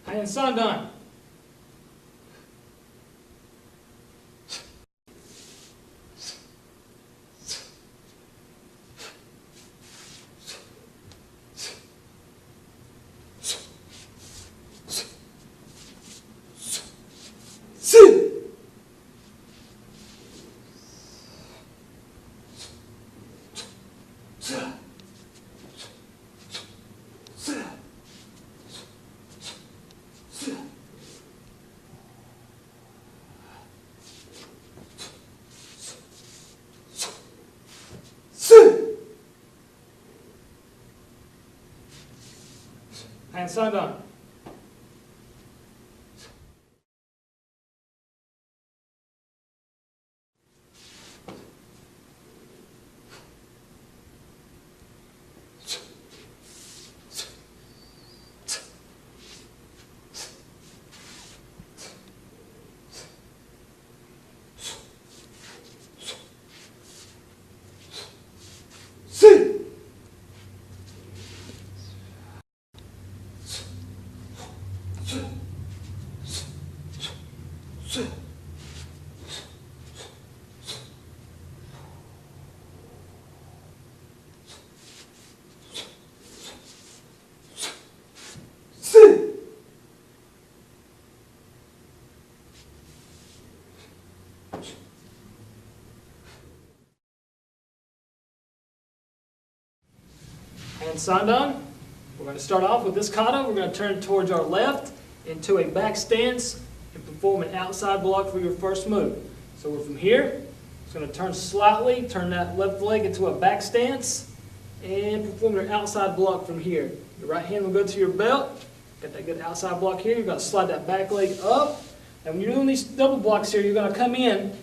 Heian Sandan. And Sandan. And Sandan, we're going to start off with this kata. We're going to turn towards our left into a back stance and perform an outside block for your first move. So we're from here. It's going to turn slightly, turn that left leg into a back stance, and perform your outside block from here. Your right hand will go to your belt. Got that good outside block here. You're going to slide that back leg up. And when you're doing these double blocks here, you're going to come in,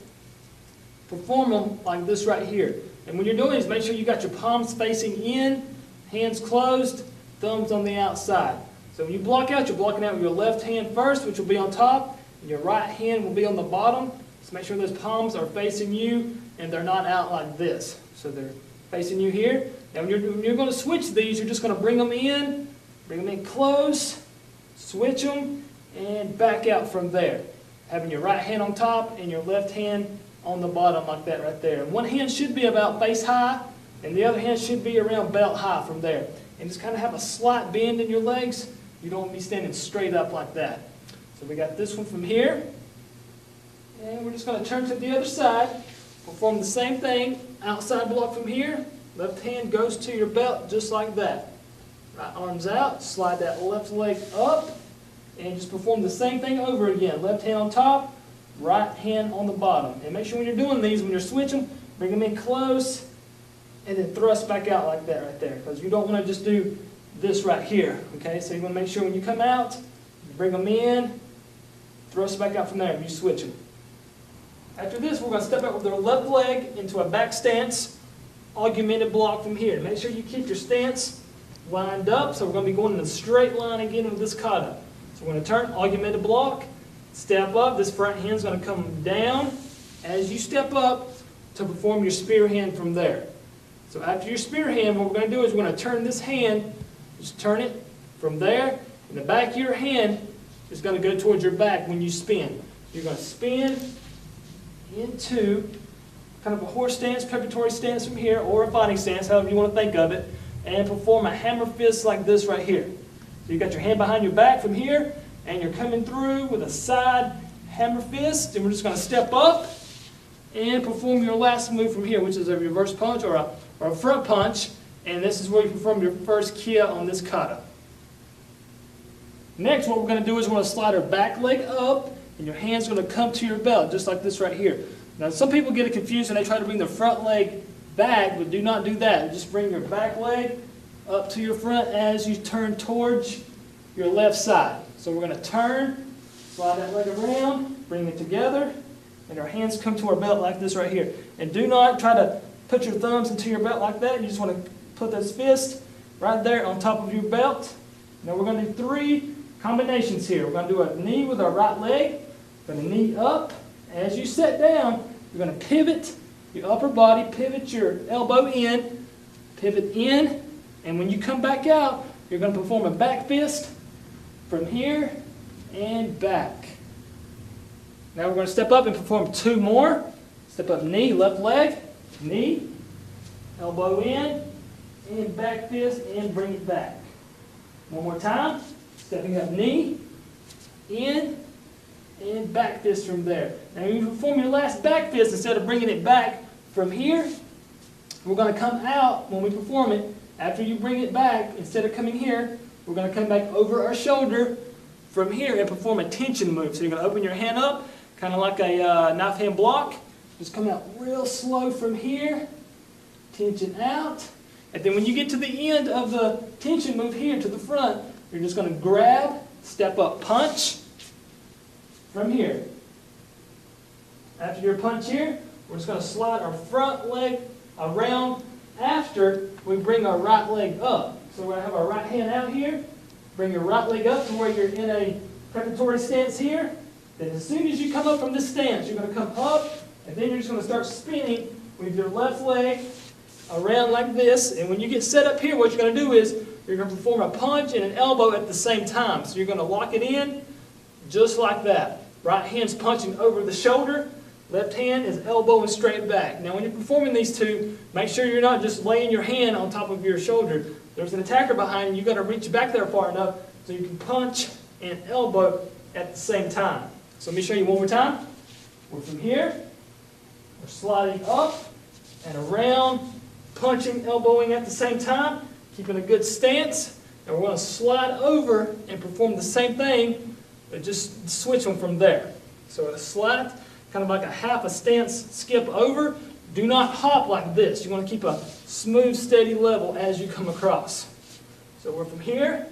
perform them like this right here. And when you're doing these, make sure you got your palms facing in, hands closed, thumbs on the outside. So when you block out, you're blocking out with your left hand first, which will be on top, and your right hand will be on the bottom. So make sure those palms are facing you and they're not out like this. So they're facing you here. Now when you're going to switch these, you're just going to bring them in close, switch them, and back out from there. Having your right hand on top and your left hand on the bottom like that right there. And one hand should be about face high, and the other hand should be around belt high from there. And just kind of have a slight bend in your legs. You don't want to be standing straight up like that. So we got this one from here. And we're just going to turn to the other side. Perform the same thing. Outside block from here. Left hand goes to your belt just like that. Right arms out. Slide that left leg up. And just perform the same thing over again. Left hand on top. Right hand on the bottom. And make sure when you're doing these, when you're switching, bring them in close. And then thrust back out like that right there. Because you don't want to just do this right here. Okay, so you want to make sure when you come out, you bring them in, thrust back out from there, and you switch them. After this, we're going to step out with our left leg into a back stance, augmented block from here. Make sure you keep your stance lined up. So we're going to be going in a straight line again with this kata. So we're going to turn, augmented block, step up. This front hand is going to come down as you step up to perform your spear hand from there. So after your spear hand, what we're going to do is we're going to turn this hand, just turn it from there, and the back of your hand is going to go towards your back when you spin. You're going to spin into kind of a horse stance, preparatory stance from here, or a fighting stance, however you want to think of it, and perform a hammer fist like this right here. So you've got your hand behind your back from here, and you're coming through with a side hammer fist, and we're just going to step up and perform your last move from here, which is a reverse punch or a front punch, and this is where you perform your first kia on this kata. Next, what we're going to do is we're going to slide our back leg up, and your hand's going to come to your belt, just like this right here. Now, some people get it confused and they try to bring their front leg back, but do not do that. Just bring your back leg up to your front as you turn towards your left side. So we're going to turn, slide that leg around, bring it together, and our hands come to our belt like this right here. And do not try to put your thumbs into your belt like that. You just want to put those fists right there on top of your belt. Now we're going to do 3 combinations here. We're going to do a knee with our right leg. We're going to knee up. As you sit down, you're going to pivot your upper body, pivot your elbow in, pivot in, and when you come back out, you're going to perform a back fist from here and back. Now we're going to step up and perform 2 more. Step up knee, left leg, knee, elbow in, and back fist, and bring it back. One more time. Stepping up knee, in, and back fist from there. Now when you perform your last back fist, instead of bringing it back from here, we're going to come out when we perform it. After you bring it back, instead of coming here, we're going to come back over our shoulder from here and perform a tension move. So you're going to open your hand up, kind of like a knife hand block. Just come out real slow from here, tension out. And then when you get to the end of the tension move here to the front, you're just going to grab, step up, punch from here. After your punch here, we're just going to slide our front leg around after we bring our right leg up. So we're going to have our right hand out here, bring your right leg up to where you're in a preparatory stance here. Then as soon as you come up from this stance, you're going to come up, and then you're just going to start spinning with your left leg around like this. And when you get set up here, what you're going to do is you're going to perform a punch and an elbow at the same time. So you're going to lock it in just like that. Right hand's punching over the shoulder. Left hand is elbowing straight back. Now when you're performing these two, make sure you're not just laying your hand on top of your shoulder. There's an attacker behind you. You've got to reach back there far enough so you can punch and elbow at the same time. So let me show you one more time. We're from here. We're sliding up and around, punching, elbowing at the same time, keeping a good stance. And we're going to slide over and perform the same thing, but just switch them from there. So a slide, kind of like a half a stance skip over. Do not hop like this. You want to keep a smooth, steady level as you come across. So we're from here.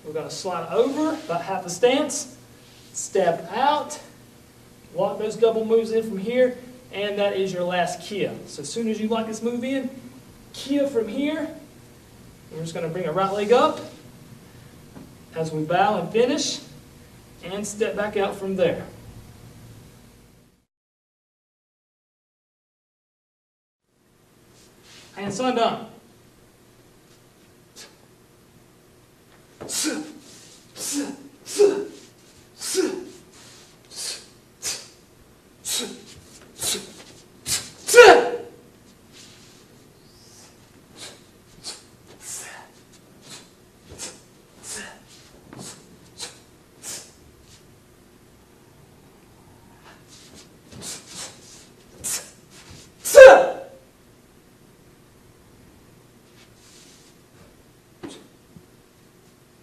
We're going to slide over about half a stance, step out, lock those double moves in from here, and that is your last kia. So as soon as you lock this move in, kia from here. We're just going to bring our right leg up as we bow and finish, and step back out from there. And Sandan.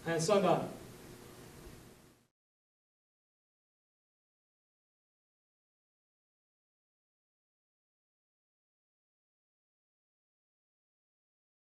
And Sandan.